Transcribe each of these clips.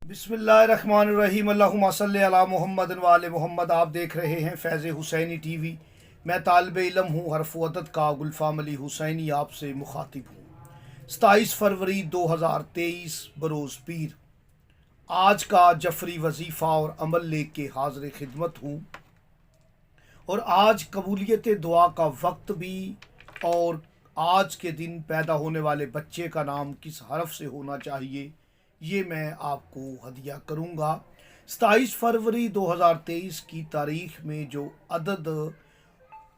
बिस्मिल्लाहिर्रहमानिर्रहीम। अल्लाहुम्मा सल्ली अला मुहम्मद व आले मोहम्मद। आप देख रहे हैं फैज़ हुसैनी टीवी। मैं तालिब इल्म हूँ, हरफ अदद का गुलफाम अली हुसैनी आपसे मुखातिब हूँ। 27 फरवरी 2023 बरोज़ पीर। आज का जफरी वजीफ़ा और अमल लेके हाज़िर खिदमत हूँ। और आज कबूलियत दुआ का वक्त भी, और आज के दिन पैदा होने वाले बच्चे का नाम किस हरफ से होना चाहिए ये मैं आपको हदिया करूँगा। 27 फरवरी 2023 की तारीख़ में जो अदद,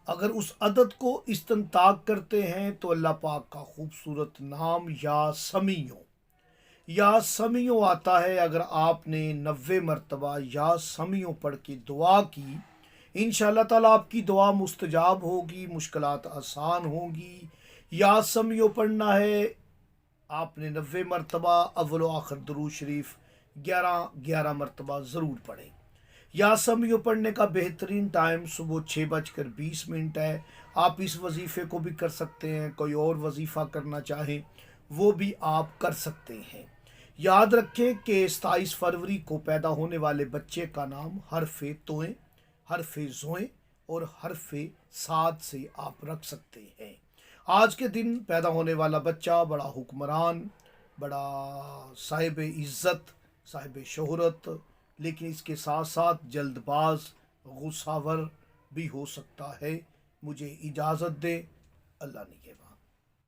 अगर उस अदद को इस्तंताक करते हैं तो अल्लाह पाक का खूबसूरत नाम या समियों आता है। अगर आपने 90 मरतबा या समियों पढ़ के दुआ की, इंशाअल्लाह ताला आपकी दुआ मुस्तजाब होगी, मुश्किलात आसान होंगी। या समियों पढ़ना है आपने 90 मरतबा, अव्वल आखिर दुरूद शरीफ 11 मरतबा ज़रूर पढ़ें। या समियों पढ़ने का बेहतरीन टाइम सुबह 6:20 है। आप इस वजीफ़े को भी कर सकते हैं, कोई और वजीफ़ा करना चाहें वो भी आप कर सकते हैं। याद रखें कि 27 फरवरी को पैदा होने वाले बच्चे का नाम हरफ़े तोएं, हरफ़े ज़ोएं और हरफ़े साद से आप रख सकते हैं। आज के दिन पैदा होने वाला बच्चा बड़ा हुक्मरान, बड़ा साहिब इज़्ज़त, साहिब शोहरत, लेकिन इसके साथ साथ जल्दबाज, गुस्सावर भी हो सकता है। मुझे इजाज़त दे। अल्लाह निगहबान।